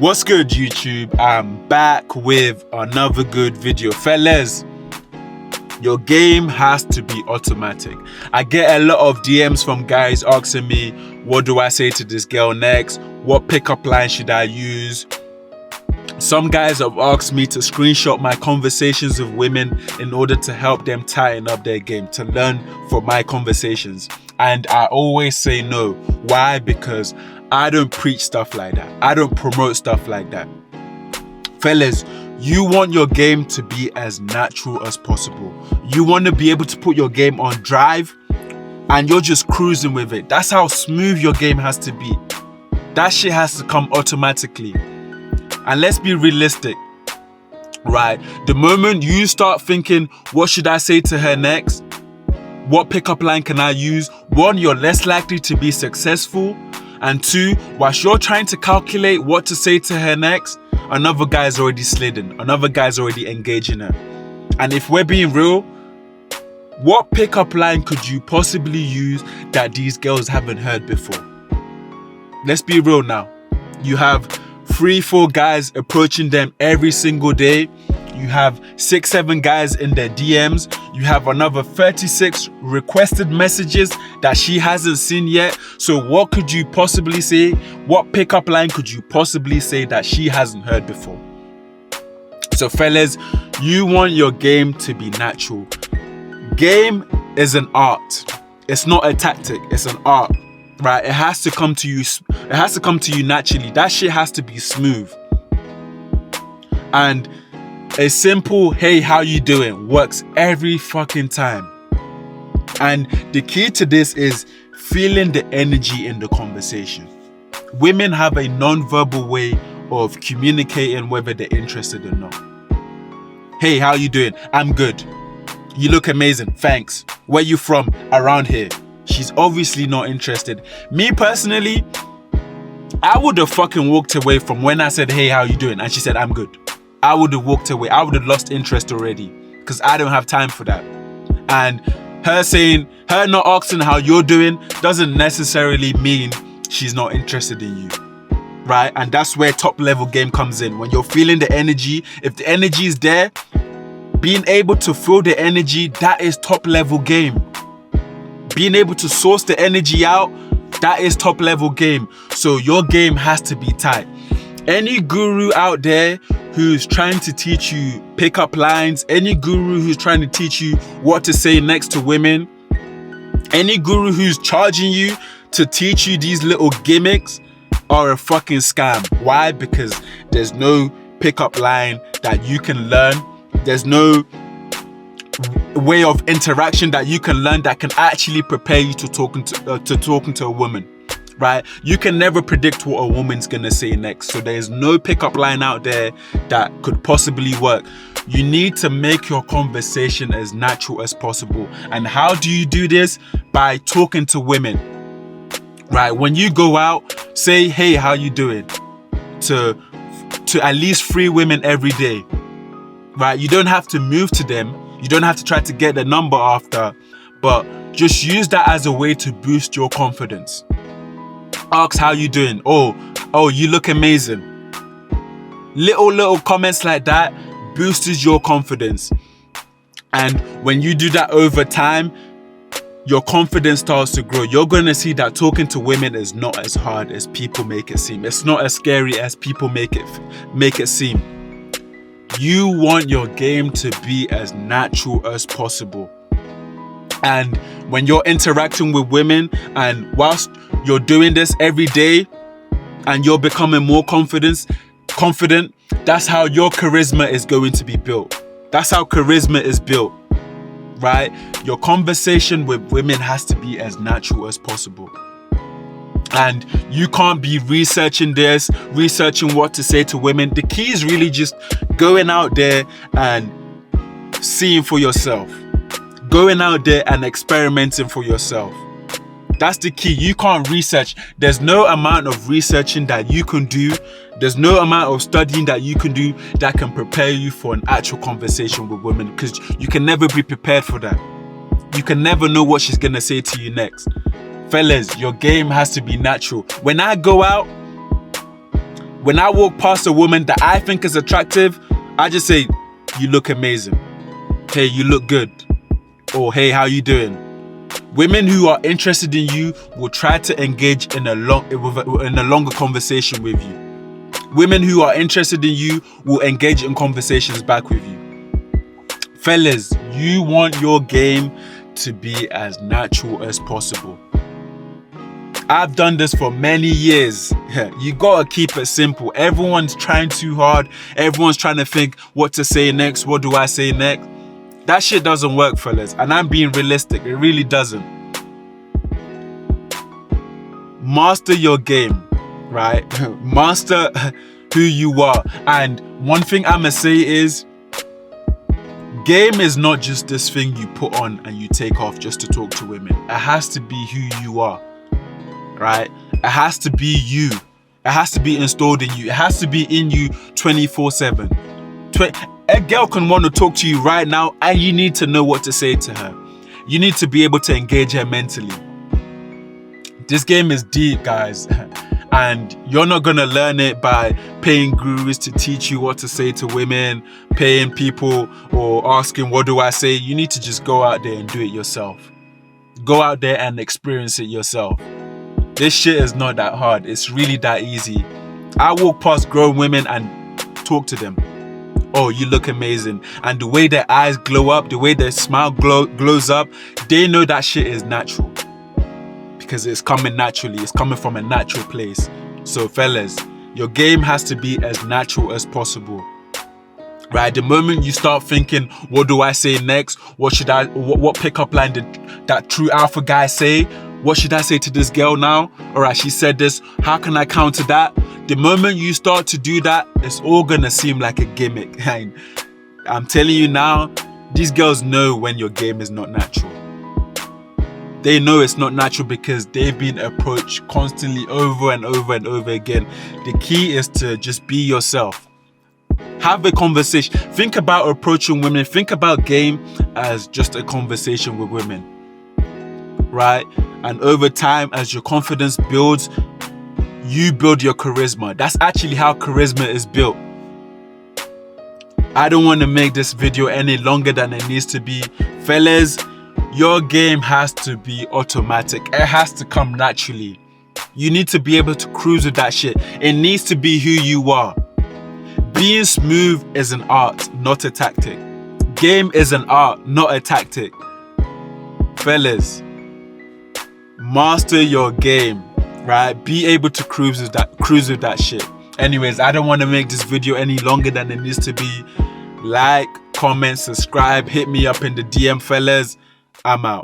What's good, YouTube? I'm back with another good video. Fellas, your game has to be automatic. I get a lot of DMs from guys asking me, what do I say to this girl next? What pickup line should I use? Some guys have asked me to screenshot my conversations with women in order to help them tighten up their game, to learn from my conversations. And I always say no. Why? Because I don't preach stuff like that. I don't promote stuff like that. Fellas, you want your game to be as natural as possible. You want to be able to put your game on drive and you're just cruising with it. That's how smooth your game has to be. That shit has to come automatically. And let's be realistic, right? The moment you start thinking, what should I say to her next? What pickup line can I use? One, you're less likely to be successful. And two, whilst you're trying to calculate what to say to her next, another guy's already slidden. Another guy's already engaging her. And if we're being real, what pickup line could you possibly use that these girls haven't heard before? Let's be real now. You have 3-4 guys approaching them every single day. You have 6-7 guys in their DMs. You have another 36 requested messages that she hasn't seen yet. So what could you possibly say? What pickup line could you possibly say that she hasn't heard before? So fellas, you want your game to be natural. Game is an art. It's not a tactic, it's an art. Right? It has to come to you. It has to come to you naturally. That shit has to be smooth. And a simple, hey, how you doing, works every fucking time. And the key to this is feeling the energy in the conversation. Women have a non-verbal way of communicating whether they're interested or not. Hey, how you doing? I'm good. You look amazing. Thanks. Where you from? Around here. She's obviously not interested. Me personally, I would have fucking walked away from when I said, hey, how you doing? And she said, I'm good. I would have walked away. I would have lost interest already because I don't have time for that. And her not asking how you're doing doesn't necessarily mean she's not interested in you, right? And that's where top level game comes in. When you're feeling the energy, if the energy is there, being able to feel the energy, that is top level game. Being able to source the energy out, that is top level game. So your game has to be tight. Any guru out there who's trying to teach you pickup lines, any guru who's trying to teach you what to say next to women, any guru who's charging you to teach you these little gimmicks are a fucking scam. Why? Because there's no pickup line that you can learn. There's no way of interaction that you can learn that can actually prepare you to talking to a woman. Right? You can never predict what a woman's gonna say next. So there's no pickup line out there that could possibly work. You need to make your conversation as natural as possible. And how do you do this? By talking to women. Right? When you go out, say, hey, how you doing? To at least 3 women every day. Right? You don't have to move to them. You don't have to try to get the number after. But just use that as a way to boost your confidence. Ask how you doing. Oh, you look amazing. Little comments like that boosts your confidence. And when you do that over time, your confidence starts to grow. You're going to see that talking to women is not as hard as people make it seem. It's not as scary as people make it seem. You want your game to be as natural as possible. And when you're interacting with women, and whilst you're doing this every day and you're becoming more confident, that's how your charisma is going to be built. That's how charisma is built, right? Your conversation with women has to be as natural as possible. And you can't be researching what to say to women. The key is really just going out there and seeing for yourself. Going out there and experimenting for yourself. That's the key. You can't research. There's no amount of researching that you can do. There's no amount of studying that you can do that can prepare you for an actual conversation with women, because you can never be prepared for that. You can never know what she's going to say to you next. Fellas, your game has to be natural. When I go out, When I walk past a woman that I think is attractive, I just say, you look amazing. Hey, you look good. Or hey, how you doing? Women who are interested in you will try to engage in a longer conversation with you. Women who are interested in you will engage in conversations back with you. Fellas, you want your game to be as natural as possible. I've done this for many years. You gotta keep it simple. Everyone's trying too hard. Everyone's trying to think what to say next. What do I say next? That shit doesn't work, fellas. And I'm being realistic. It really doesn't. Master your game, right? Master who you are. And one thing I'ma say is, game is not just this thing you put on and you take off just to talk to women. It has to be who you are. Right? It has to be you. It has to be installed in you. It has to be in you 24/7. A girl can want to talk to you right now and you need to know what to say to her. You need to be able to engage her mentally. This game is deep, guys. And you're not going to learn it by paying gurus to teach you what to say to women, paying people or asking, what do I say? You need to just go out there and do it yourself. Go out there and experience it yourself. This shit is not that hard. It's really that easy. I walk past grown women and talk to them. Oh, you look amazing. And the way their eyes glow up, the way their smile glows up, they know that shit is natural. Because it's coming naturally. It's coming from a natural place. So fellas, your game has to be as natural as possible. Right? The moment you start thinking, what do I say next? What pickup line did that true alpha guy say? What should I say to this girl now? Alright, she said this. How can I counter that? The moment you start to do that, it's all gonna seem like a gimmick. And I'm telling you now, these girls know when your game is not natural. They know it's not natural because they've been approached constantly over and over and over again. The key is to just be yourself. Have a conversation. Think about approaching women. Think about game as just a conversation with women. Right? And over time, as your confidence builds, you build your charisma. That's actually how charisma is built. I don't want to make this video any longer than it needs to be. Fellas, your game has to be automatic. It has to come naturally. You need to be able to cruise with that shit. It needs to be who you are. Being smooth is an art, not a tactic. Game is an art, not a tactic. Fellas, master your game, right? Be able to cruise with that shit. Anyways, I don't want to make this video any longer than it needs to be. Like, comment, subscribe, hit me up in the DM, fellas. I'm out.